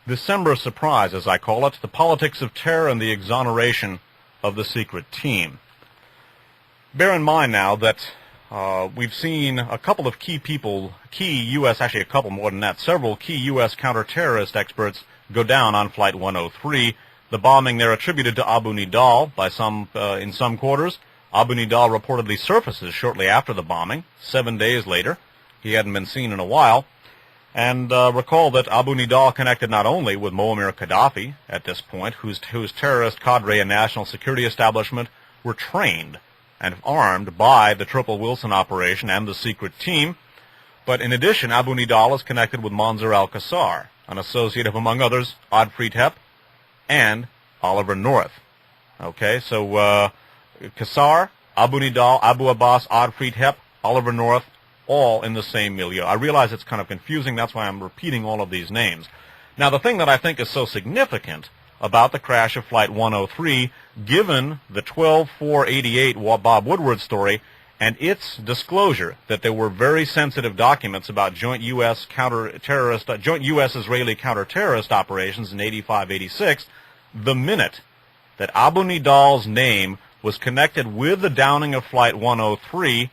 December surprise, as I call it, the politics of terror and the exoneration of the secret team. Bear in mind now that we've seen a couple of key U.S., actually a couple more than that, several key U.S. counterterrorist experts go down on Flight 103. The bombing there attributed to Abu Nidal by some, in some quarters. Abu Nidal reportedly surfaces shortly after the bombing, 7 days later. He hadn't been seen in a while. And recall that Abu Nidal connected not only with Muammar Gaddafi at this point, whose terrorist cadre and national security establishment were trained and armed by the Triple Wilson operation and the secret team, but in addition, Abu Nidal is connected with Mansour al-Qassar, an associate of, among others, Oddfried Hepp and Oliver North. Okay, so Qassar, Abu Nidal, Abu Abbas, Oddfried Hepp, Oliver North, all in the same milieu. I realize it's kind of confusing, that's why I'm repeating all of these names. Now, the thing that I think is so significant about the crash of Flight 103, given the 12/4/88 Bob Woodward story and its disclosure that there were very sensitive documents about joint U.S.-Israeli counterterrorist operations in 85-86, the minute that Abu Nidal's name was connected with the downing of Flight 103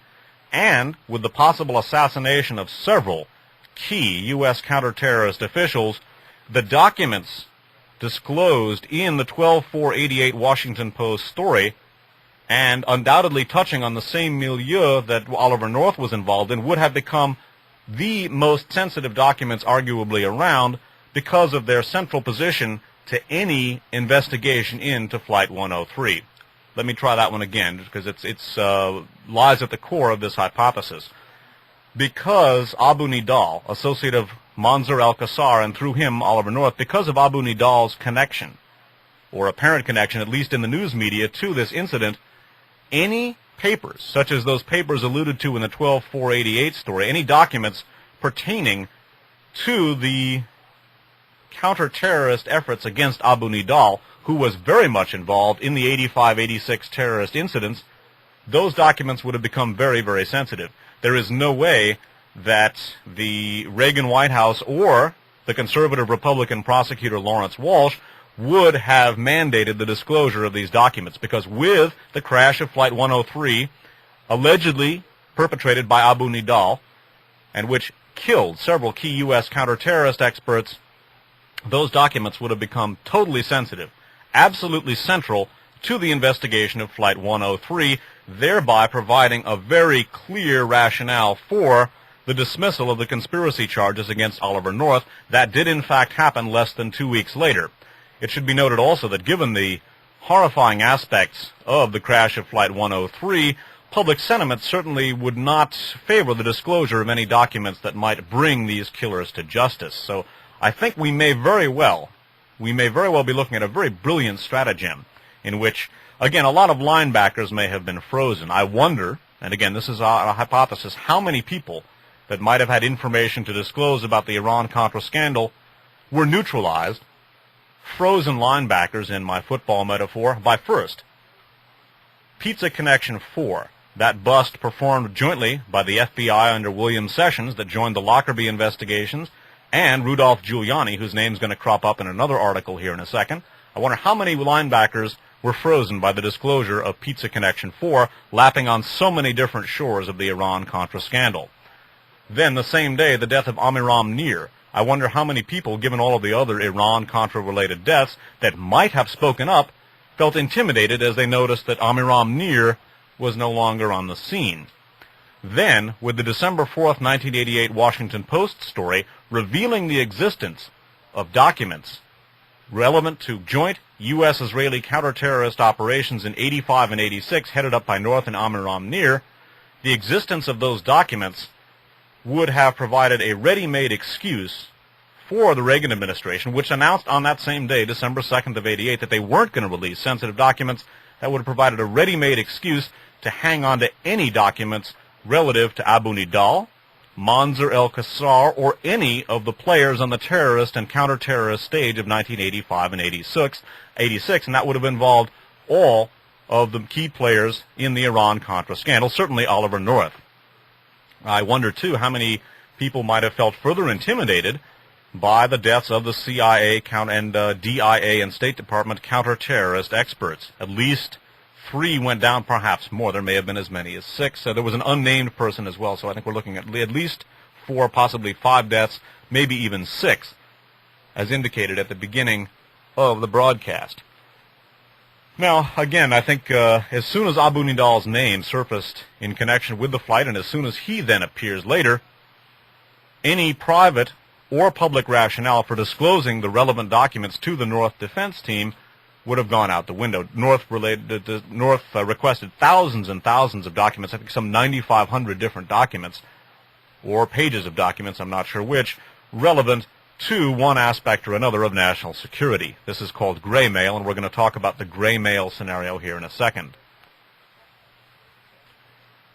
and with the possible assassination of several key U.S. counterterrorist officials, the documents disclosed in the 12/4/88 Washington Post story, and undoubtedly touching on the same milieu that Oliver North was involved in, would have become the most sensitive documents arguably around because of their central position to any investigation into Flight 103. Let me try that one again, because it's lies at the core of this hypothesis. Because Abu Nidal, associate of Mansour al-Qassar, and through him Oliver North, because of Abu Nidal's connection, or apparent connection, at least in the news media, to this incident, any papers, such as those papers alluded to in the 12/4/88 story, any documents pertaining to the counter-terrorist efforts against Abu Nidal, who was very much involved in the 85-86 terrorist incidents, those documents would have become very, very sensitive. There is no way that the Reagan White House or the conservative Republican prosecutor Lawrence Walsh would have mandated the disclosure of these documents, because with the crash of Flight 103, allegedly perpetrated by Abu Nidal, and which killed several key U.S. counterterrorist experts, those documents would have become totally sensitive, absolutely central to the investigation of Flight 103, thereby providing a very clear rationale for the dismissal of the conspiracy charges against Oliver North. That did in fact happen less than 2 weeks later. It should be noted also that given the horrifying aspects of the crash of Flight 103, public sentiment certainly would not favor the disclosure of any documents that might bring these killers to justice. So I think we may very well be looking at a very brilliant stratagem in which, again, a lot of linebackers may have been frozen. I wonder, and again, this is a hypothesis, how many people that might have had information to disclose about the Iran-Contra scandal were neutralized, frozen linebackers in my football metaphor, by first, Pizza Connection 4, that bust performed jointly by the FBI under William Sessions that joined the Lockerbie investigations, and Rudolph Giuliani, whose name's going to crop up in another article here in a second. I wonder how many linebackers were frozen by the disclosure of Pizza Connection 4, lapping on so many different shores of the Iran-Contra scandal. Then, the same day, the death of Amiram Nir. I wonder how many people, given all of the other Iran-Contra-related deaths, that might have spoken up, felt intimidated as they noticed that Amiram Nir was no longer on the scene. Then, with the December 4th, 1988 Washington Post story revealing the existence of documents relevant to joint U.S.-Israeli counterterrorist operations in 85 and 86 headed up by North and Amiram Nir, the existence of those documents would have provided a ready-made excuse for the Reagan administration, which announced on that same day, December 2nd of 88, that they weren't going to release sensitive documents. That would have provided a ready-made excuse to hang on to any documents relative to Abu Nidal, Mansour al-Qassar, or any of the players on the terrorist and counter-terrorist stage of 1985 and 86, and that would have involved all of the key players in the Iran-Contra scandal, certainly Oliver North. I wonder, too, how many people might have felt further intimidated by the deaths of the CIA and DIA and State Department counterterrorist experts. At least 3 went down, perhaps more. There may have been as many as 6. There was an unnamed person as well, so I think we're looking at least 4, possibly 5 deaths, maybe even 6, as indicated at the beginning of the broadcast. Now, again, I think as soon as Abu Nidal's name surfaced in connection with the flight, and as soon as he then appears later, any private or public rationale for disclosing the relevant documents to the North Defense Team would have gone out the window. North requested thousands and thousands of documents, I think some 9,500 different documents, or pages of documents, I'm not sure which, relevant to one aspect or another of national security. This is called gray mail, and we're going to talk about the gray mail scenario here in a second.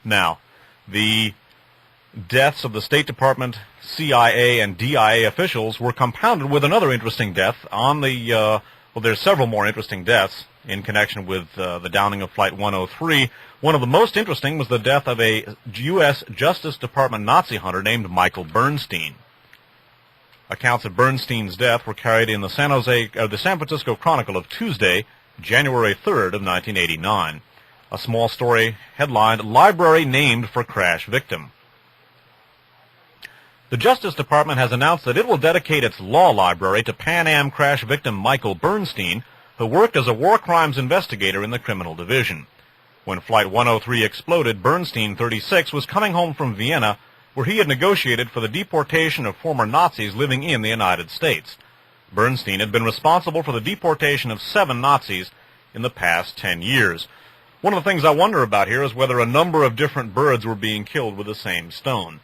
Now, the deaths of the State Department, CIA, and DIA officials were compounded with another interesting death on the, well, there's several more interesting deaths in connection with the downing of Flight 103. One of the most interesting was the death of a U.S. Justice Department Nazi hunter named Michael Bernstein. Accounts of Bernstein's death were carried in the San Francisco Chronicle of Tuesday, January 3rd of 1989. A small story headlined, "Library Named for Crash Victim." The Justice Department has announced that it will dedicate its law library to Pan Am crash victim Michael Bernstein, who worked as a war crimes investigator in the criminal division. When Flight 103 exploded, Bernstein, 36, was coming home from Vienna, where he had negotiated for the deportation of former Nazis living in the United States. Bernstein had been responsible for the deportation of 7 Nazis in the past 10 years. One of the things I wonder about here is whether a number of different birds were being killed with the same stone.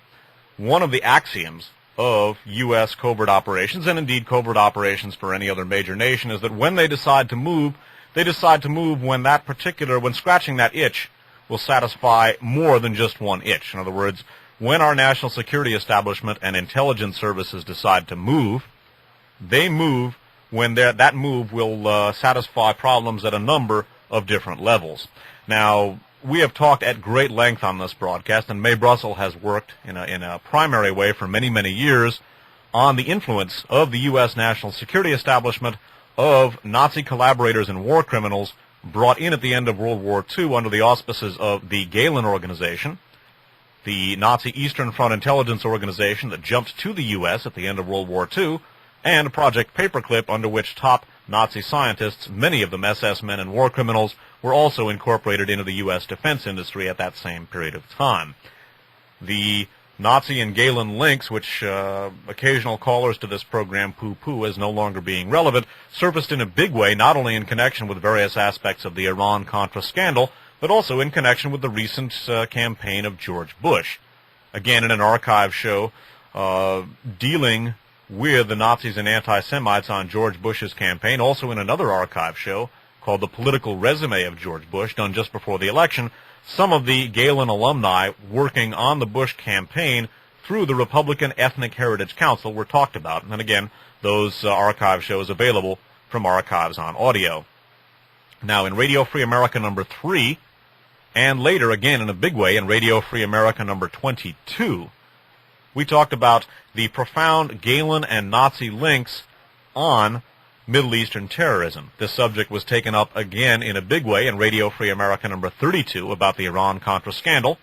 One of the axioms of U.S. covert operations, and indeed covert operations for any other major nation, is that when they decide to move when scratching that itch will satisfy more than just one itch. In other words, when our national security establishment and intelligence services decide to move, they move when that move will satisfy problems at a number of different levels. Now, we have talked at great length on this broadcast, and Mae Brussel has worked in a primary way for many, many years on the influence of the U.S. national security establishment of Nazi collaborators and war criminals brought in at the end of World War II under the auspices of the Gehlen Organization, the Nazi Eastern Front Intelligence Organization that jumped to the U.S. at the end of World War II, and Project Paperclip, under which top Nazi scientists, many of them SS men and war criminals, were also incorporated into the U.S. defense industry at that same period of time. The Nazi and Gehlen links, which occasional callers to this program poo-poo as no longer being relevant, surfaced in a big way not only in connection with various aspects of the Iran-Contra scandal, but also in connection with the recent campaign of George Bush. Again, in an archive show dealing with the Nazis and anti-Semites on George Bush's campaign, also in another archive show called The Political Resume of George Bush, done just before the election, some of the Gehlen alumni working on the Bush campaign through the Republican Ethnic Heritage Council were talked about. And again, those archive shows available from Archives on Audio. Now, in Radio Free America number 3, and later again in a big way in Radio Free America number 22, we talked about the profound Gehlen and Nazi links on Middle Eastern terrorism. This subject was taken up again in a big way in Radio Free America number 32 about the Iran-Contra scandal.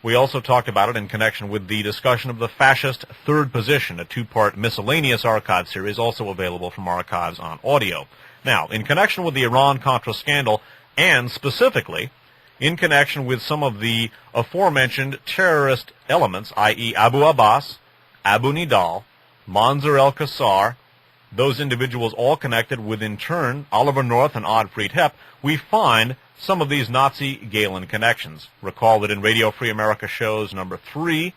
We also talked about it in connection with the discussion of the fascist third position, a 2-part miscellaneous archive series also available from Archives on Audio. Now, in connection with the Iran-Contra scandal, and specifically in connection with some of the aforementioned terrorist elements, i.e. Abu Abbas, Abu Nidal, Mansour el-Qassar, those individuals all connected with, in turn, Oliver North and Oddfried Hepp, we find some of these Nazi Gehlen connections. Recall that in Radio Free America shows number 3,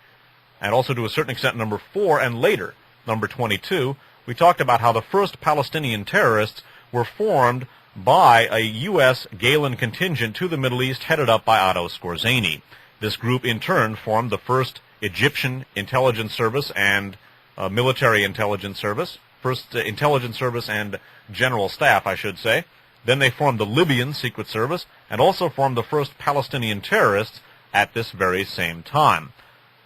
and also to a certain extent number 4, and later, number 22, we talked about how the first Palestinian terrorists were formed by a U.S. Gehlen contingent to the Middle East headed up by Otto Skorzeny. This group, in turn, formed the first Egyptian intelligence service and military intelligence service, first intelligence service and general staff, I should say. Then they formed the Libyan Secret Service and also formed the first Palestinian terrorists at this very same time.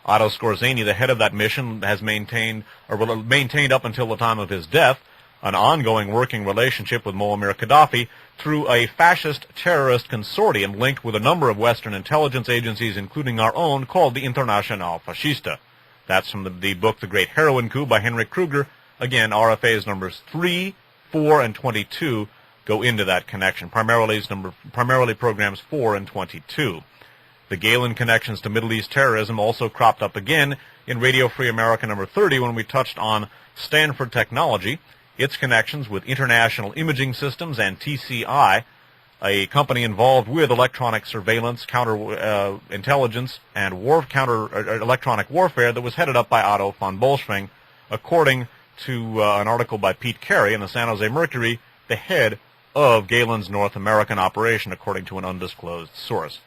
Otto Skorzeny, the head of that mission, has maintained up until the time of his death an ongoing working relationship with Muammar Gaddafi through a fascist terrorist consortium linked with a number of Western intelligence agencies, including our own, called the Internationale Fascista. That's from the book The Great Heroin Coup by Henrik Kruger. Again, RFA's numbers 3, 4, and 22 go into that connection, primarily programs 4 and 22. The Galen connections to Middle East terrorism also cropped up again in Radio Free America number 30 when we touched on Stanford Technology, its connections with International Imaging Systems and TCI, a company involved with electronic surveillance, counterintelligence, and electronic warfare that was headed up by Otto von Bolschwing, according to an article by Pete Carey in the San Jose Mercury, the head of Galen's North American operation, according to an undisclosed source.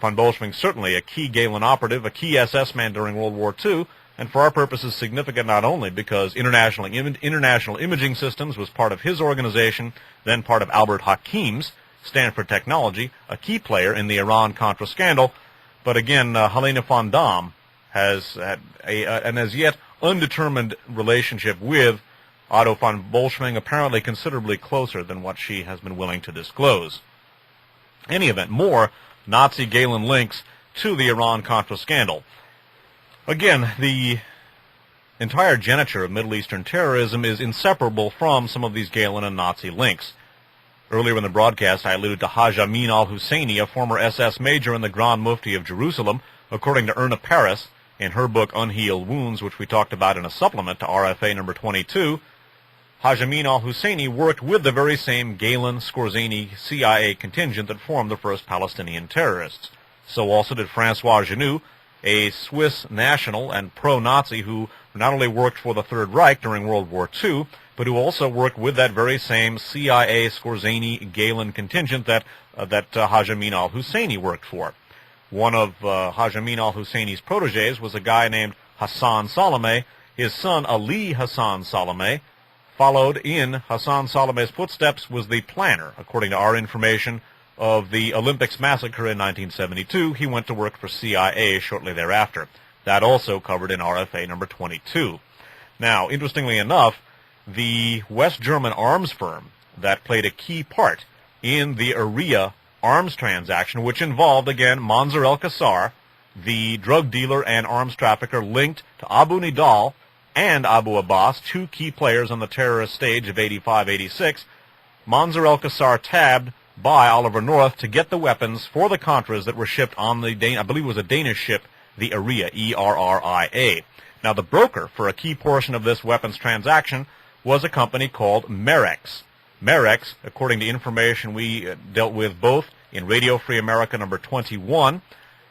Von Bolschwing certainly a key Galen operative, a key SS man during World War II, and for our purposes significant not only because International Imaging Systems was part of his organization, then part of Albert Hakim's Stanford Technology, a key player in the Iran-Contra scandal, but again, Helena von Dahm has had an as yet undetermined relationship with Otto von Bolschwing, apparently considerably closer than what she has been willing to disclose. In any event, more Nazi Galen links to the Iran-Contra scandal. Again, the entire geniture of Middle Eastern terrorism is inseparable from some of these Galen and Nazi links. Earlier in the broadcast, I alluded to Haj Amin al-Husseini, a former SS major and the Grand Mufti of Jerusalem, according to Erna Paris, in her book Unhealed Wounds, which we talked about in a supplement to RFA number 22. Haj Amin al-Husseini worked with the very same Galen-Skorzeny CIA contingent that formed the first Palestinian terrorists. So also did Francois Genoux, a Swiss national and pro-Nazi who not only worked for the Third Reich during World War II, but who also worked with that very same CIA Skorzeny-Galen contingent that Haj Amin al-Husseini worked for. One of Haj Amin al-Husseini's protégés was a guy named Hassan Salameh. His son, Ali Hassan Salameh, followed in Hassan Salameh's footsteps, was the planner, according to our information, of the Olympics massacre in 1972. He went to work for CIA shortly thereafter. That also covered in RFA number 22. Now, interestingly enough, the West German arms firm that played a key part in the Area arms transaction, which involved, again, Mansour el-Qassar, the drug dealer and arms trafficker linked to Abu Nidal and Abu Abbas, two key players on the terrorist stage of 85-86, Mansour el-Qassar tabbed by Oliver North to get the weapons for the Contras that were shipped on the, I believe it was a Danish ship, the Erria, E-R-R-I-A. Now, the broker for a key portion of this weapons transaction was a company called Merex. Merex, according to information we dealt with both in Radio Free America number 21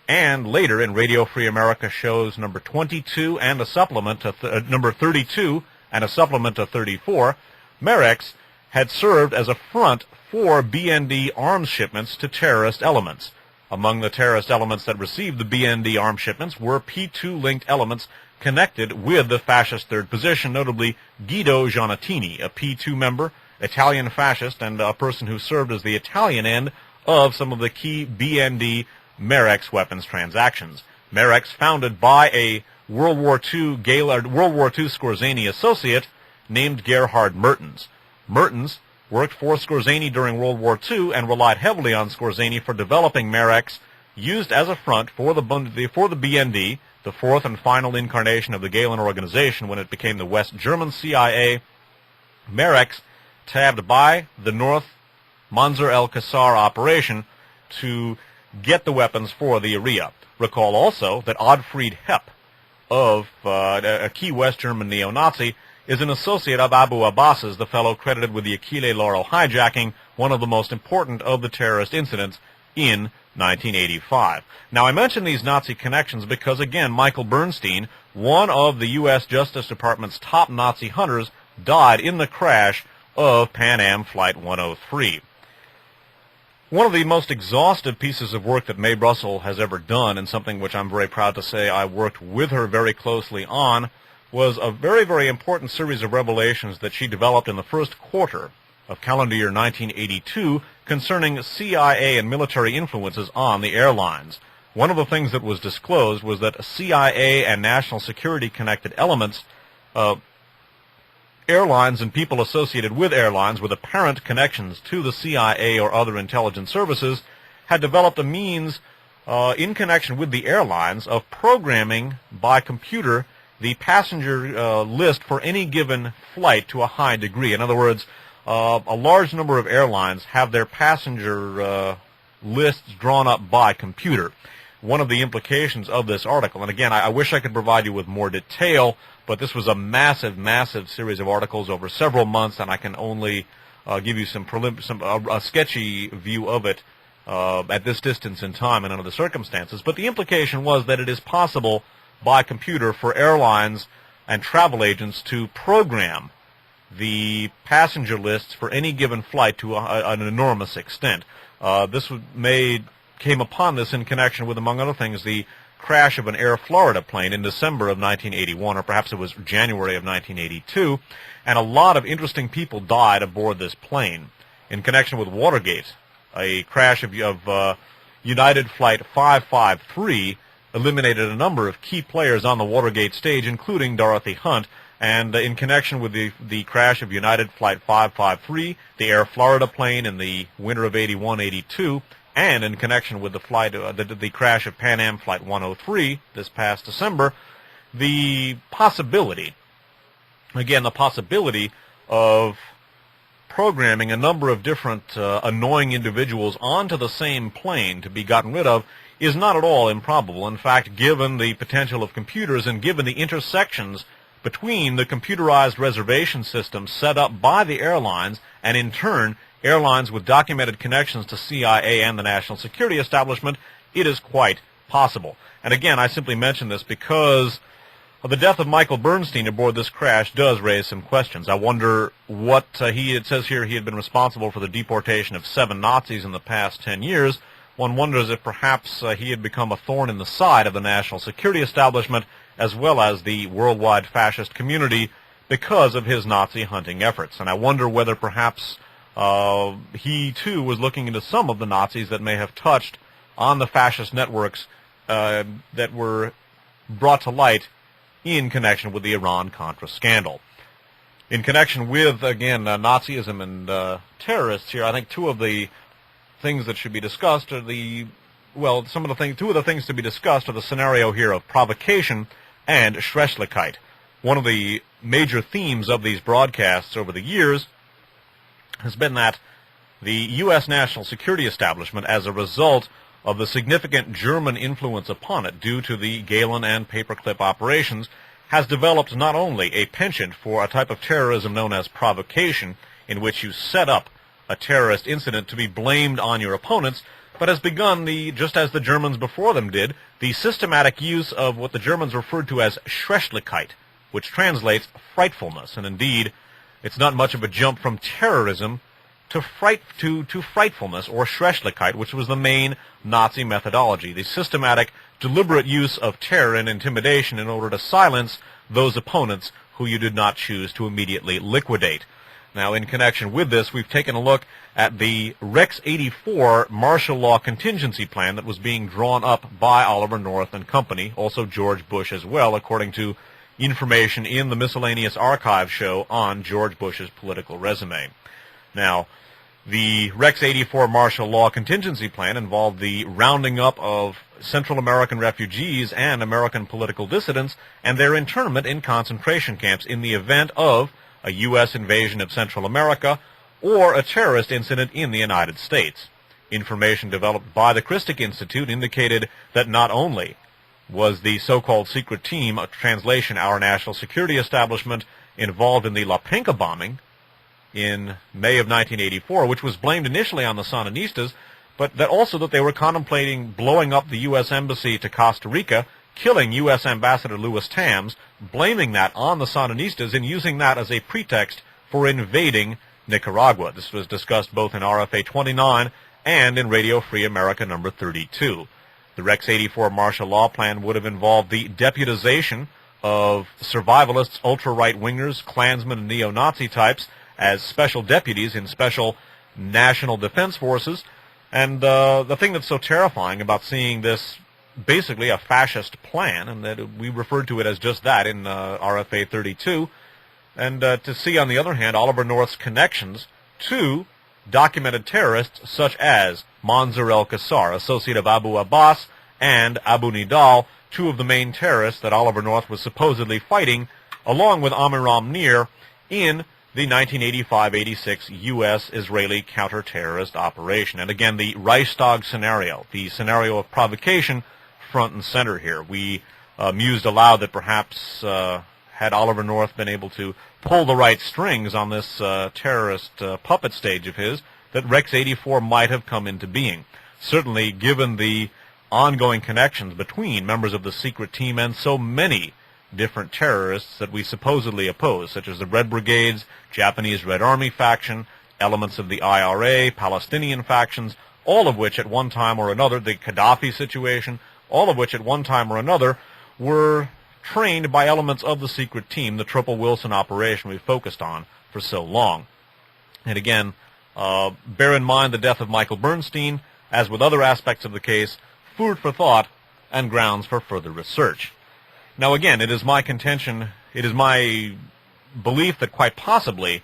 and later in Radio Free America shows number 22 and a supplement to number 32 and a supplement to 34, Merex had served as a front for BND arms shipments to terrorist elements. Among the terrorist elements that received the BND arms shipments were P2-linked elements connected with the fascist third position, notably Guido Giannattini, a P2 member, Italian fascist, and a person who served as the Italian end of some of the key BND Merex weapons transactions. Merex, founded by a World War II Skorzeny associate named Gerhard Mertens. Mertens worked for Skorzeny during World War II and relied heavily on Skorzeny for developing Merex, used as a front for the BND, the fourth and final incarnation of the Galen organization when it became the West German CIA. Merex tabbed by the North Mansour el-Qassar operation to get the weapons for the Area. Recall also that Ottfried Hepp, of a key West German neo-Nazi, is an associate of Abu Abbas's, the fellow credited with the Achille Lauro hijacking, one of the most important of the terrorist incidents in 1985. Now, I mention these Nazi connections because, again, Michael Bernstein, one of the U.S. Justice Department's top Nazi hunters, died in the crash of Pan Am Flight 103. One of the most exhaustive pieces of work that Mae Brussell has ever done, and something which I'm very proud to say I worked with her very closely on, was a very, very important series of revelations that she developed in the first quarter of calendar year 1982 concerning CIA and military influences on the airlines. one of the things that was disclosed was that CIA and national security connected elements, airlines and people associated with airlines with apparent connections to the CIA or other intelligence services, had developed a means in connection with the airlines of programming by computer the passenger list for any given flight to a high degree. In other words, a large number of airlines have their passenger lists drawn up by computer. One of the implications of this article, and again, I wish I could provide you with more detail, but this was a massive, massive series of articles over several months, and I can only give you a sketchy view of it at this distance in time and under the circumstances. But the implication was that it is possible by computer for airlines and travel agents to program the passenger lists for any given flight to an enormous extent. This came upon this in connection with, among other things, the crash of an Air Florida plane in December of 1981, or perhaps it was January of 1982, and a lot of interesting people died aboard this plane. In connection with Watergate, a crash of United Flight 553 eliminated a number of key players on the Watergate stage, including Dorothy Hunt. And in connection with the crash of United Flight 553, the Air Florida plane in the winter of 81-82, and in connection with the crash of Pan Am Flight 103 this past December, the possibility of programming a number of different annoying individuals onto the same plane to be gotten rid of is not at all improbable. In fact, given the potential of computers and given the intersections between the computerized reservation system set up by the airlines and, in turn, airlines with documented connections to CIA and the national security establishment, it is quite possible. And again, I simply mention this because the death of Michael Bernstein aboard this crash does raise some questions. I wonder what it says here he had been responsible for the deportation of 7 Nazis in the past 10 years. One wonders if perhaps he had become a thorn in the side of the national security establishment as well as the worldwide fascist community because of his Nazi hunting efforts. And I wonder whether perhaps he, too, was looking into some of the Nazis that may have touched on the fascist networks that were brought to light in connection with the Iran-Contra scandal. In connection with, again, Nazism and terrorists here, I think two of the things that should be discussed are two of the things to be discussed are the scenario here of provocation and Schrecklichkeit. One of the major themes of these broadcasts over the years has been that the U.S. national security establishment, as a result of the significant German influence upon it due to the Galen and paperclip operations, has developed not only a penchant for a type of terrorism known as provocation, in which you set up a terrorist incident to be blamed on your opponents, but has begun, just as the Germans before them did, the systematic use of what the Germans referred to as Schrecklichkeit, which translates frightfulness. And indeed, it's not much of a jump from terrorism to frightfulness, or Schrecklichkeit, which was the main Nazi methodology, the systematic, deliberate use of terror and intimidation in order to silence those opponents who you did not choose to immediately liquidate. Now, in connection with this, we've taken a look at the Rex 84 martial law contingency plan that was being drawn up by Oliver North and company, also George Bush as well, according to information in the Miscellaneous Archive show on George Bush's political resume. Now, the Rex 84 martial law contingency plan involved the rounding up of Central American refugees and American political dissidents and their internment in concentration camps in the event of a U.S. invasion of Central America or a terrorist incident in the United States. Information developed by the Christic Institute indicated that not only was the so-called secret team, a translation, our national security establishment, involved in the La Pinka bombing in May of 1984, which was blamed initially on the Sandinistas, but that they were contemplating blowing up the U.S. embassy to Costa Rica, killing U.S. Ambassador Louis Tams, blaming that on the Sandinistas and using that as a pretext for invading Nicaragua. This was discussed both in RFA 29 and in Radio Free America number 32. The Rex 84 martial law plan would have involved the deputization of survivalists, ultra-right-wingers, Klansmen, and neo-Nazi types as special deputies in special national defense forces. And the thing that's so terrifying about seeing this basically a fascist plan, and that we referred to it as just that in RFA 32. And to see, on the other hand, Oliver North's connections to documented terrorists such as Mansour el-Qassar, associate of Abu Abbas, and Abu Nidal, two of the main terrorists that Oliver North was supposedly fighting, along with Amiram Nir, in the 1985-86 U.S.-Israeli counterterrorist operation. And again, the Reichstag scenario, the scenario of provocation, front and center here. We mused aloud that perhaps had Oliver North been able to pull the right strings on this terrorist puppet stage of his, that Rex 84 might have come into being. Certainly, given the ongoing connections between members of the secret team and so many different terrorists that we supposedly oppose, such as the Red Brigades, Japanese Red Army faction, elements of the IRA, Palestinian factions, all of which at one time or another, the Gaddafi situation, all of which at one time or another were trained by elements of the secret team, the Triple Wilson operation we focused on for so long. And again, bear in mind the death of Michael Bernstein, as with other aspects of the case, food for thought and grounds for further research. Now again, it is my contention, it is my belief that quite possibly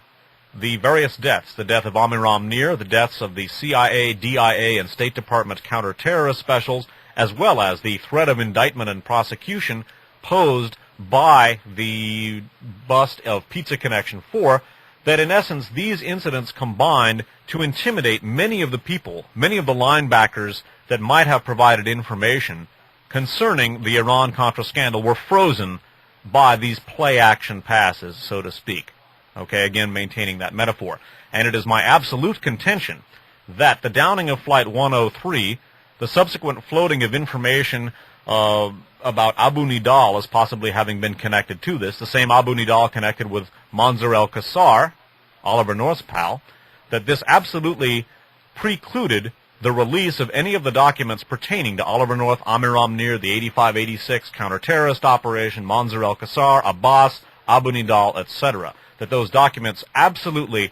the various deaths, the death of Amiram Nir, the deaths of the CIA, DIA, and State Department counter-terrorist specials, as well as the threat of indictment and prosecution posed by the bust of Pizza Connection 4, that in essence these incidents combined to intimidate many of the people, many of the linebackers that might have provided information concerning the Iran-Contra scandal were frozen by these play-action passes, so to speak. Okay, again, maintaining that metaphor. And it is my absolute contention that the downing of Flight 103, the subsequent floating of information about Abu Nidal as possibly having been connected to this, the same Abu Nidal connected with Mansour el-Qassar, Oliver North's pal, that this absolutely precluded the release of any of the documents pertaining to Oliver North, Amiram Nir, the 85-86 counter-terrorist operation, Mansour el-Qassar, Abbas, Abu Nidal, etc. That those documents absolutely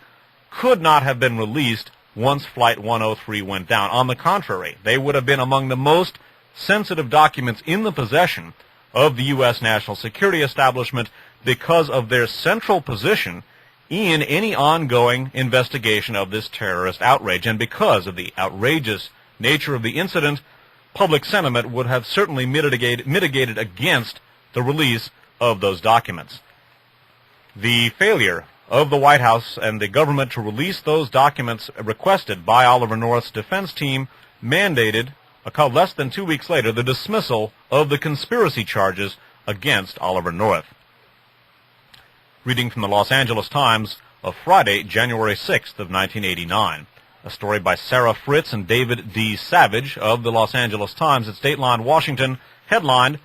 could not have been released once Flight 103 went down. On the contrary, they would have been among the most sensitive documents in the possession of the U.S. national security establishment because of their central position in any ongoing investigation of this terrorist outrage. And because of the outrageous nature of the incident, public sentiment would have certainly mitigated against the release of those documents. The failure of the White House and the government to release those documents requested by Oliver North's defense team mandated, less than 2 weeks later, the dismissal of the conspiracy charges against Oliver North. Reading from the Los Angeles Times of Friday, January 6th of 1989. A story by Sarah Fritz and David D. Savage of the Los Angeles Times at State Line, Washington, headlined,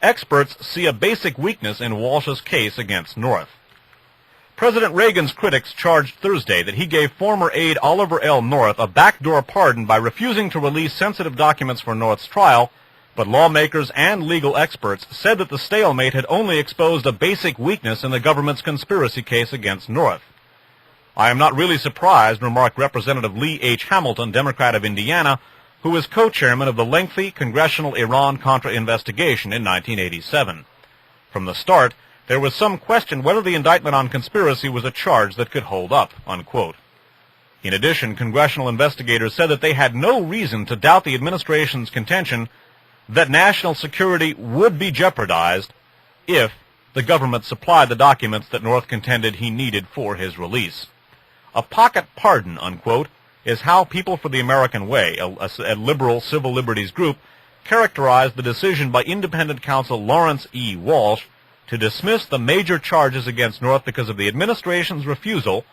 "Experts See a Basic Weakness in Walsh's Case Against North." President Reagan's critics charged Thursday that he gave former aide Oliver L. North a backdoor pardon by refusing to release sensitive documents for North's trial, but lawmakers and legal experts said that the stalemate had only exposed a basic weakness in the government's conspiracy case against North. "I am not really surprised," remarked Representative Lee H. Hamilton, Democrat of Indiana, who was co-chairman of the lengthy congressional Iran-Contra investigation in 1987. "From the start, there was some question whether the indictment on conspiracy was a charge that could hold up," unquote. In addition, congressional investigators said that they had no reason to doubt the administration's contention that national security would be jeopardized if the government supplied the documents that North contended he needed for his release. "A pocket pardon," unquote, is how People for the American Way, a liberal civil liberties group, characterized the decision by independent counsel Lawrence E. Walsh to dismiss the major charges against North because of the administration's refusal,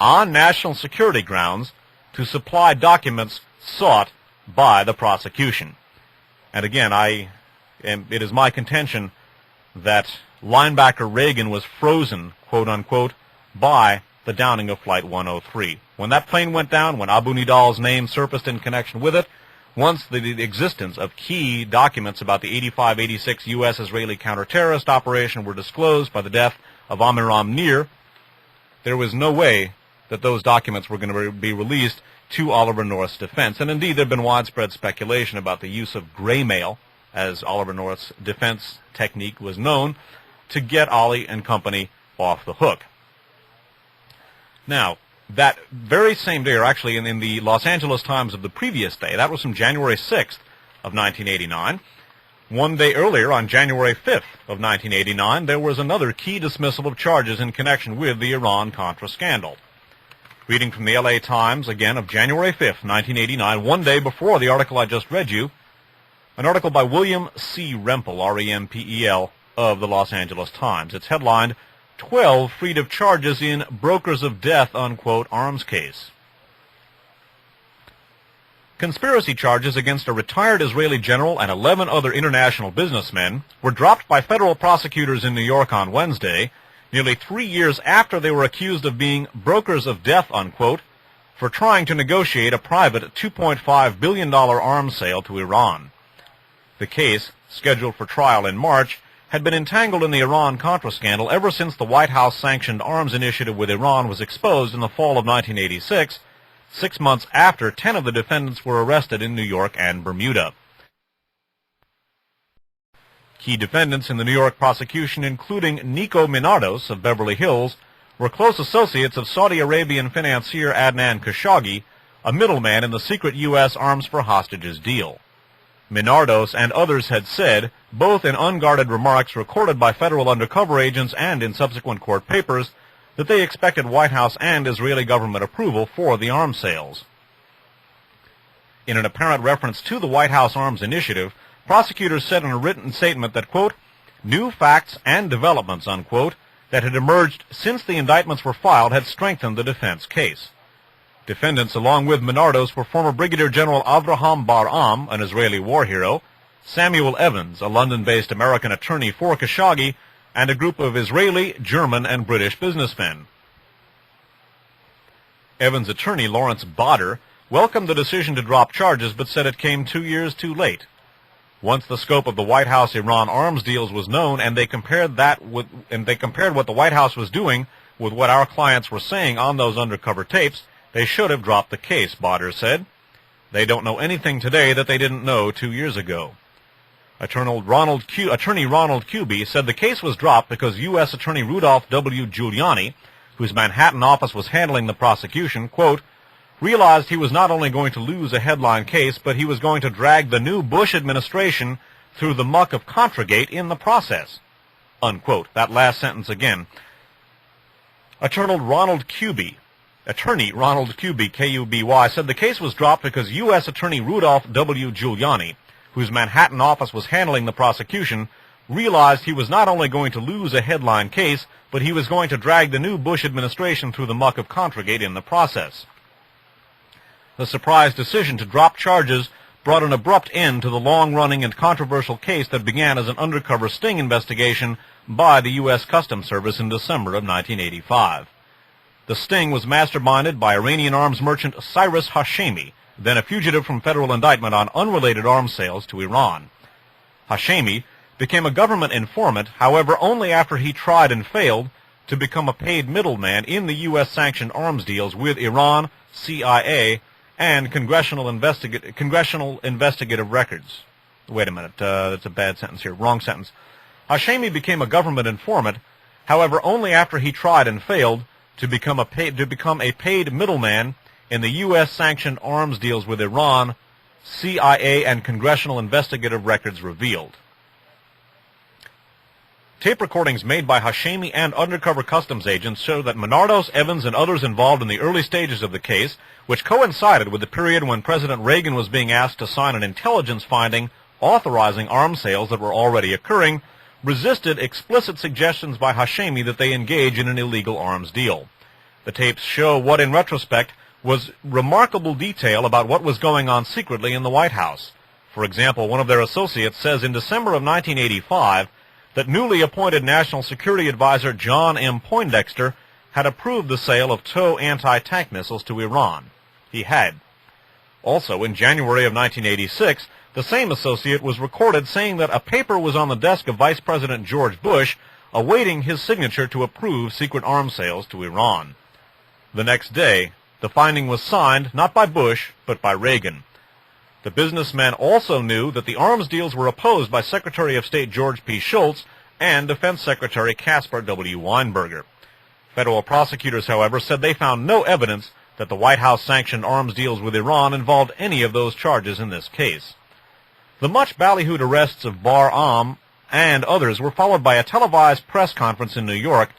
on national security grounds, to supply documents sought by the prosecution. And again, it is my contention that linebacker Reagan was frozen, quote unquote, by the downing of Flight 103. When that plane went down, when Abu Nidal's name surfaced in connection with it, once the existence of key documents about the 85-86 U.S.-Israeli counterterrorist operation were disclosed by the death of Amiram Nir, there was no way that those documents were going to be released to Oliver North's defense. And indeed, there had been widespread speculation about the use of gray mail as Oliver North's defense technique was known, to get Ollie and company off the hook. Now, that very same day, or actually in the Los Angeles Times of the previous day, that was from January 6th of 1989, one day earlier, on January 5th of 1989, there was another key dismissal of charges in connection with the Iran-Contra scandal. Reading from the LA Times, again, of January 5th, 1989, one day before the article I just read you, an article by William C. Rempel, R-E-M-P-E-L, of the Los Angeles Times. It's headlined, 12 freed of charges in brokers of death, unquote, arms case. Conspiracy charges against a retired Israeli general and 11 other international businessmen were dropped by federal prosecutors in New York on Wednesday, nearly 3 years after they were accused of being brokers of death, unquote, for trying to negotiate a private $2.5 billion arms sale to Iran. The case, scheduled for trial in March, had been entangled in the Iran-Contra scandal ever since the White House-sanctioned arms initiative with Iran was exposed in the fall of 1986, 6 months after 10 of the defendants were arrested in New York and Bermuda. Key defendants in the New York prosecution, including Nico Minardos of Beverly Hills, were close associates of Saudi Arabian financier Adnan Khashoggi, a middleman in the secret U.S. arms for hostages deal. Minardos and others had said, both in unguarded remarks recorded by federal undercover agents and in subsequent court papers, that they expected White House and Israeli government approval for the arms sales. In an apparent reference to the White House arms initiative, prosecutors said in a written statement that, quote, new facts and developments, unquote, that had emerged since the indictments were filed had strengthened the defense case. Defendants, along with Minardos, were former Brigadier General Avraham Bar-Am, an Israeli war hero, Samuel Evans, a London-based American attorney for Khashoggi, and a group of Israeli, German, and British businessmen. Evans' attorney, Lawrence Bader, welcomed the decision to drop charges, but said it came 2 years too late. Once the scope of the White House-Iran arms deals was known, and they compared what the White House was doing with what our clients were saying on those undercover tapes, they should have dropped the case, Bader said. They don't know anything today that they didn't know 2 years ago. Attorney Ronald Kuby said the case was dropped because U.S. Attorney Rudolph W. Giuliani, whose Manhattan office was handling the prosecution, quote, realized he was not only going to lose a headline case, but he was going to drag the new Bush administration through the muck of Contragate in the process, unquote. That last sentence again. Attorney Ronald Kuby, K-U-B-Y, said the case was dropped because U.S. Attorney Rudolph W. Giuliani, whose Manhattan office was handling the prosecution, realized he was not only going to lose a headline case, but he was going to drag the new Bush administration through the muck of Contragate in the process. The surprise decision to drop charges brought an abrupt end to the long-running and controversial case that began as an undercover sting investigation by the U.S. Customs Service in December of 1985. The sting was masterminded by Iranian arms merchant Cyrus Hashemi, then a fugitive from federal indictment on unrelated arms sales to Iran. Hashemi became a government informant, however, only after he tried and failed to become a paid middleman in the U.S.-sanctioned arms deals with Iran, CIA, and Congressional Investigative Records. Wait a minute, that's a bad sentence here, wrong sentence. Hashemi became a government informant, however, only after he tried and failed to become a paid middleman in the U.S.-sanctioned arms deals with Iran, CIA, and Congressional Investigative Records revealed. Tape recordings made by Hashemi and undercover customs agents show that Minardos, Evans, and others involved in the early stages of the case, which coincided with the period when President Reagan was being asked to sign an intelligence finding authorizing arms sales that were already occurring, resisted explicit suggestions by Hashemi that they engage in an illegal arms deal. The tapes show what, in retrospect, was remarkable detail about what was going on secretly in the White House. For example, one of their associates says in December of 1985 that newly appointed National Security Advisor John M. Poindexter had approved the sale of TOW anti-tank missiles to Iran. He had. Also, in January of 1986, the same associate was recorded saying that a paper was on the desk of Vice President George Bush awaiting his signature to approve secret arms sales to Iran. The next day, the finding was signed not by Bush, but by Reagan. The businessmen also knew that the arms deals were opposed by Secretary of State George P. Shultz and Defense Secretary Caspar W. Weinberger. Federal prosecutors, however, said they found no evidence that the White House sanctioned arms deals with Iran involved any of those charges in this case. The much ballyhooed arrests of Bar-Am and others were followed by a televised press conference in New York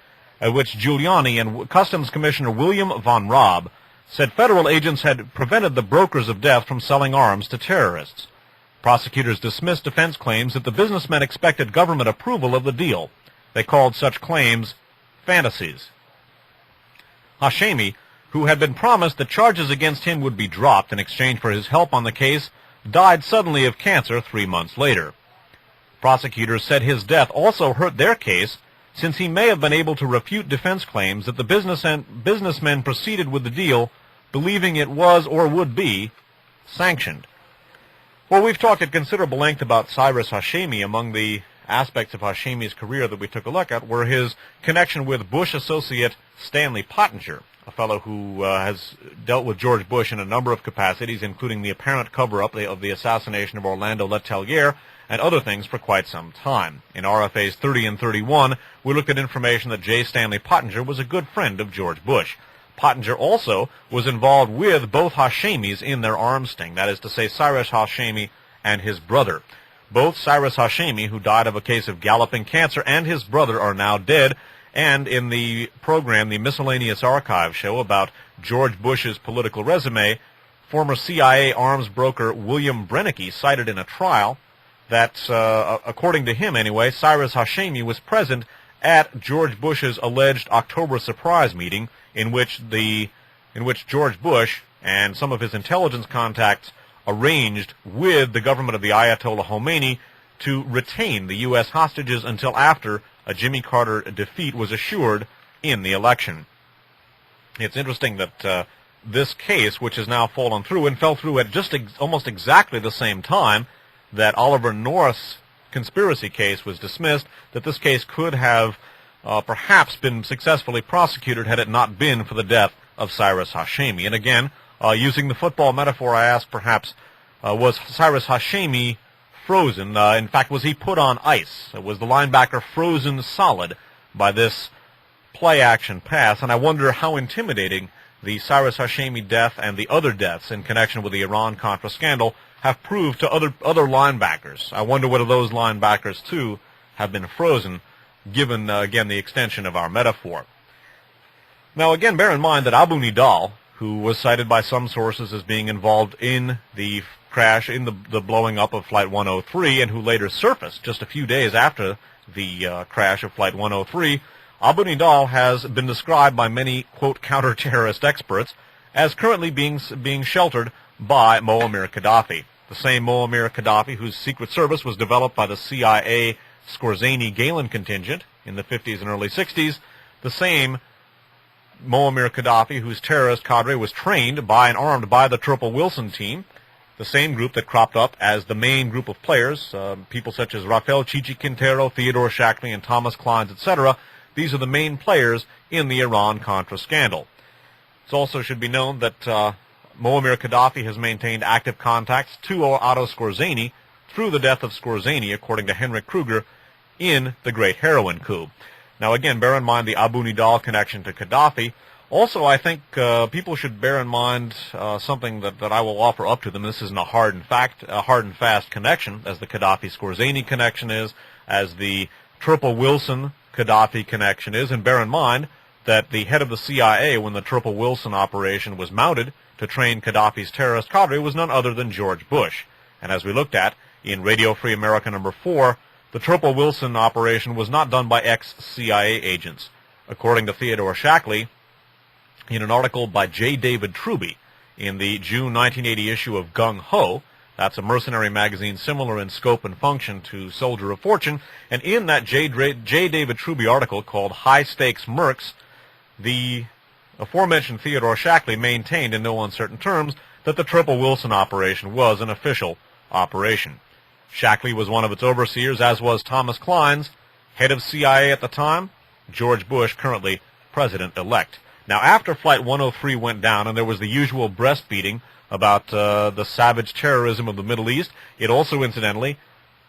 at which Giuliani and Customs Commissioner William von Raab said federal agents had prevented the brokers of death from selling arms to terrorists. Prosecutors dismissed defense claims that the businessmen expected government approval of the deal. They called such claims fantasies. Hashemi, who had been promised that charges against him would be dropped in exchange for his help on the case, died suddenly of cancer 3 months later. Prosecutors said his death also hurt their case, since he may have been able to refute defense claims that the businessmen proceeded with the deal believing it was or would be sanctioned. Well, we've talked at considerable length about Cyrus Hashemi. Among the aspects of Hashemi's career that we took a look at were his connection with Bush associate Stanley Pottinger, a fellow who has dealt with George Bush in a number of capacities, including the apparent cover-up of the assassination of Orlando Letelier and other things for quite some time. In RFAs 30 and 31, we looked at information that J. Stanley Pottinger was a good friend of George Bush. Pottinger also was involved with both Hashemis in their arms sting, that is to say Cyrus Hashemi and his brother. Both Cyrus Hashemi, who died of a case of galloping cancer, and his brother are now dead, and in the program, the Miscellaneous Archive show about George Bush's political resume, former CIA arms broker William Brennecke cited in a trial that, according to him anyway, Cyrus Hashemi was present at George Bush's alleged October surprise meeting in which George Bush and some of his intelligence contacts arranged with the government of the Ayatollah Khomeini to retain the U.S. hostages until after a Jimmy Carter defeat was assured in the election. It's interesting that this case, which has now fallen through and fell through at just almost exactly the same time that Oliver North's conspiracy case was dismissed, that this case could have perhaps been successfully prosecuted had it not been for the death of Cyrus Hashemi. And again, using the football metaphor, I ask perhaps, was Cyrus Hashemi frozen? In fact, was he put on ice? Was the linebacker frozen solid by this play-action pass? And I wonder how intimidating the Cyrus Hashemi death and the other deaths in connection with the Iran-Contra scandal have proved to other linebackers. I wonder whether those linebackers, too, have been frozen, given, again, the extension of our metaphor. Now, again, bear in mind that Abu Nidal, who was cited by some sources as being involved in the crash, in the blowing up of Flight 103, and who later surfaced just a few days after the crash of Flight 103, Abu Nidal has been described by many, quote, counter-terrorist experts as currently being sheltered by Muammar Gaddafi. The same Muammar Gaddafi whose Secret Service was developed by the CIA Skorzeny-Galen contingent in the 50s and early 60s, the same Muammar Gaddafi whose terrorist cadre was trained by and armed by the Triple Wilson team, the same group that cropped up as the main group of players, people such as Rafael Chichi Quintero, Theodore Shackley, and Thomas Kleins, etc. These are the main players in the Iran-Contra scandal. It also should be known that Muammar Gaddafi has maintained active contacts to Otto Skorzeny through the death of Skorzeny, according to Henrik Kruger, in the Great Heroin Coup. Now, again, bear in mind the Abu Nidal connection to Gaddafi. Also, I think people should bear in mind something that I will offer up to them. This isn't a hard and fast connection, as the Gaddafi-Skorzeny connection is, as the Triple Wilson-Gaddafi connection is. And bear in mind that the head of the CIA, when the Triple Wilson operation was mounted to train Gaddafi's terrorist cadre, was none other than George Bush. And as we looked at in Radio Free America number 4, the Triple Wilson operation was not done by ex-CIA agents. According to Theodore Shackley, in an article by J. David Truby in the June 1980 issue of Gung Ho, that's a mercenary magazine similar in scope and function to Soldier of Fortune, and in that J. David Truby article called High Stakes Mercs, the aforementioned Theodore Shackley maintained in no uncertain terms that the Triple Wilson operation was an official operation. Shackley was one of its overseers, as was Thomas Kleins, head of CIA at the time, George Bush, currently president-elect. Now, after Flight 103 went down and there was the usual breastbeating about the savage terrorism of the Middle East. It also, incidentally,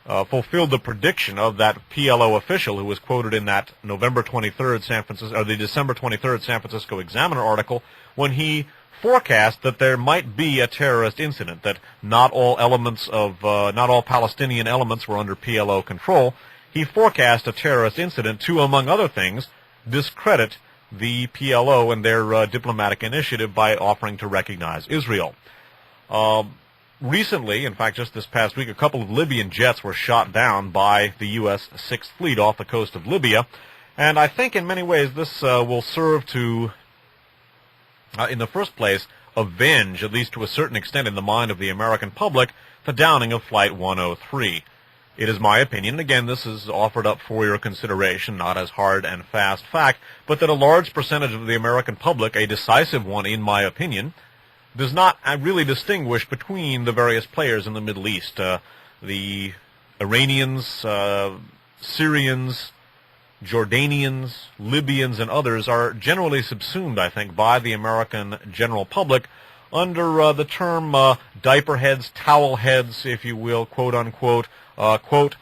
fulfilled the prediction of that PLO official who was quoted in that November 23rd the December 23rd San Francisco Examiner article, when he forecast that there might be a terrorist incident, that not all Palestinian elements were under PLO control. He forecast a terrorist incident to, among other things, discredit the PLO and their diplomatic initiative by offering to recognize Israel. Recently, in fact, just this past week, a couple of Libyan jets were shot down by the U.S. Sixth Fleet off the coast of Libya, and I think in many ways this will serve to, in the first place, avenge, at least to a certain extent in the mind of the American public, the downing of Flight 103. It is my opinion, again, this is offered up for your consideration, not as hard and fast fact, but that a large percentage of the American public, a decisive one in my opinion, does not really distinguish between the various players in the Middle East. The Iranians, Syrians, Jordanians, Libyans, and others are generally subsumed, I think, by the American general public under the term diaper heads, towel heads, if you will, quote unquote, quote,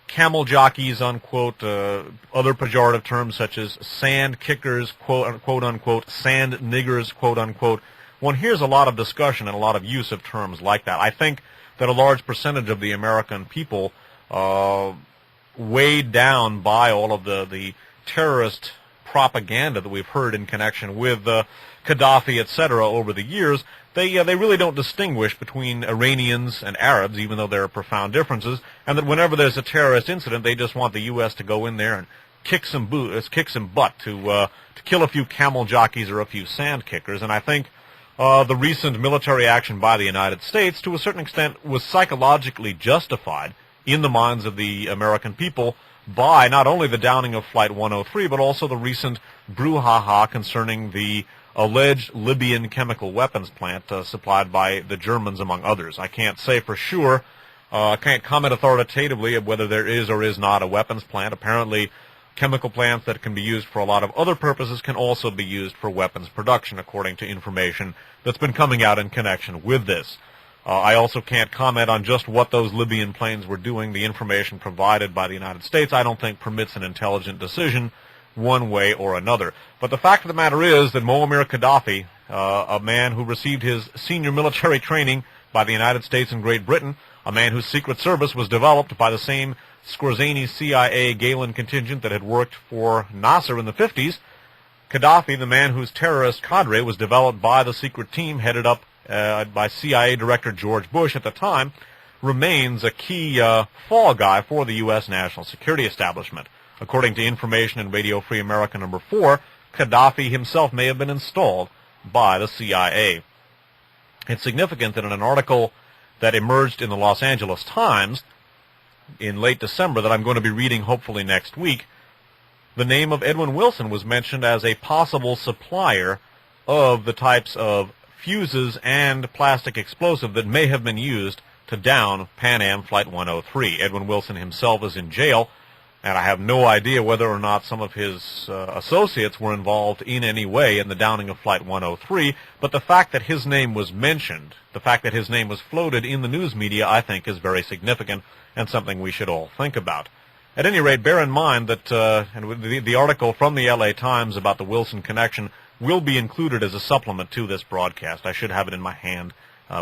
camel jockeys, unquote, other pejorative terms such as sand kickers, quote unquote, sand niggers, quote unquote. One hears a lot of discussion and a lot of use of terms like that. I think that a large percentage of the American people, weighed down by all of the terrorist propaganda that we've heard in connection with Gaddafi, etc., over the years, they really don't distinguish between Iranians and Arabs, even though there are profound differences, and that whenever there's a terrorist incident, they just want the U.S. to go in there and kick some butt to kill a few camel jockeys or a few sand kickers. And I think the recent military action by the United States, to a certain extent, was psychologically justified in the minds of the American people by not only the downing of Flight 103, but also the recent brouhaha concerning the alleged Libyan chemical weapons plant supplied by the Germans, among others. I can't say for sure, can't comment authoritatively of whether there is or is not a weapons plant. Apparently, chemical plants that can be used for a lot of other purposes can also be used for weapons production, according to information that's been coming out in connection with this. I also can't comment on just what those Libyan planes were doing. The information provided by the United States, I don't think, permits an intelligent decision one way or another. But the fact of the matter is that Muammar Gaddafi, a man who received his senior military training by the United States and Great Britain, a man whose Secret Service was developed by the same Skorzeny CIA Galen contingent that had worked for Nasser in the 50s, Gaddafi, the man whose terrorist cadre was developed by the secret team headed up by CIA Director George Bush at the time, remains a key fall guy for the U.S. national security establishment. According to information in Radio Free America number 4, Gaddafi himself may have been installed by the CIA. It's significant that in an article that emerged in the Los Angeles Times in late December that I'm going to be reading hopefully next week, the name of Edwin Wilson was mentioned as a possible supplier of the types of fuses and plastic explosive that may have been used to down Pan Am Flight 103. Edwin Wilson himself is in jail, and I have no idea whether or not some of his associates were involved in any way in the downing of Flight 103, but the fact that his name was mentioned, the fact that his name was floated in the news media, I think is very significant and something we should all think about. At any rate, bear in mind that and the article from the LA Times about the Wilson connection will be included as a supplement to this broadcast. I should have it in my hand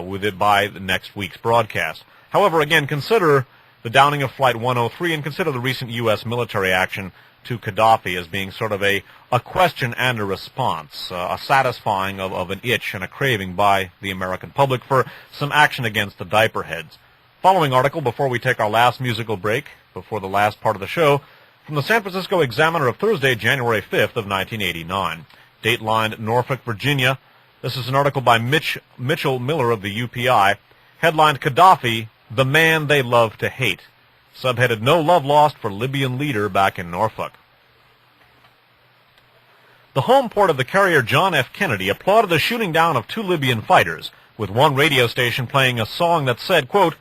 with it by next week's broadcast. However, again, consider the downing of Flight 103 and consider the recent U.S. military action to Gaddafi as being sort of a question and a response, a satisfying of an itch and a craving by the American public for some action against the diaper heads. Following article before we take our last musical break, before the last part of the show, from the San Francisco Examiner of Thursday, January 5th of 1989. Dateline Norfolk, Virginia. This is an article by Mitchell Miller of the UPI, headlined Gaddafi, the man they love to hate. Subheaded, No Love Lost for Libyan Leader Back in Norfolk. The home port of the carrier John F. Kennedy applauded the shooting down of 2 Libyan fighters, with one radio station playing a song that said, quote,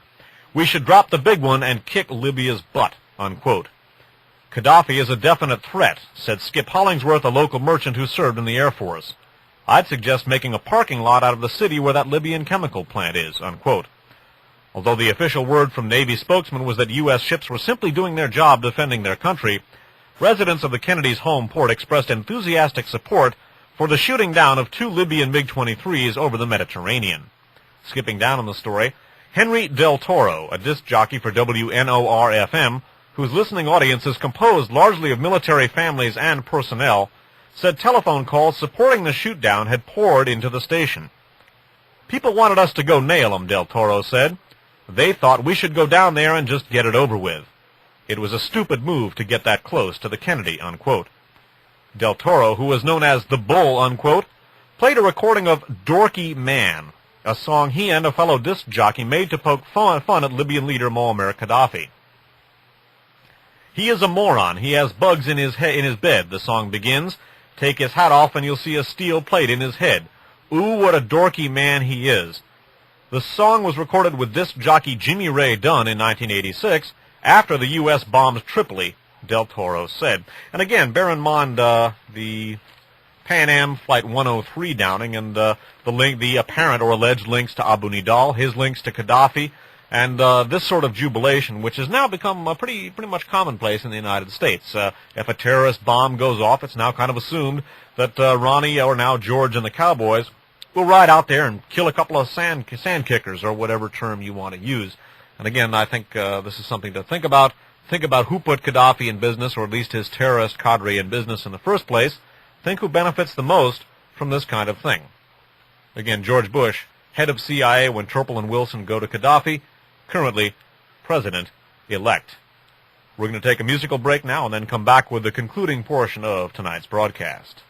"We should drop the big one and kick Libya's butt," unquote. Gaddafi is a definite threat, said Skip Hollingsworth, a local merchant who served in the Air Force. I'd suggest making a parking lot out of the city where that Libyan chemical plant is," unquote. Although the official word from Navy spokesman was that U.S. ships were simply doing their job defending their country, residents of the Kennedys' home port expressed enthusiastic support for the shooting down of 2 Libyan MiG-23s over the Mediterranean. Skipping down on the story, Henry Del Toro, a disc jockey for WNOR-FM, whose listening audience is composed largely of military families and personnel, said telephone calls supporting the shoot-down had poured into the station. "People wanted us to go nail 'em," Del Toro said. "They thought we should go down there and just get it over with. It was a stupid move to get that close to the Kennedy," unquote. Del Toro, who was known as the Bull, unquote, played a recording of Dorky Man, a song he and a fellow disc jockey made to poke fun at Libyan leader Muammar Gaddafi. "He is a moron. He has bugs in his bed," the song begins. "Take his hat off and you'll see a steel plate in his head. Ooh, what a dorky man he is." The song was recorded with disc jockey Jimmy Ray Dunn in 1986 after the U.S. bombed Tripoli, Del Toro said. And again, bear in mind the Pan Am Flight 103 downing and the apparent or alleged links to Abu Nidal, his links to Gaddafi, and this sort of jubilation, which has now become pretty much commonplace in the United States. If a terrorist bomb goes off, it's now kind of assumed that Ronnie, or now George and the Cowboys, will ride out there and kill a couple of sand kickers, or whatever term you want to use. And again, I think this is something to think about. Think about who put Gaddafi in business, or at least his terrorist cadre in business in the first place. Think who benefits the most from this kind of thing. Again, George Bush, head of CIA when Turple and Wilson go to Gaddafi, currently President-elect. We're going to take a musical break now and then come back with the concluding portion of tonight's broadcast.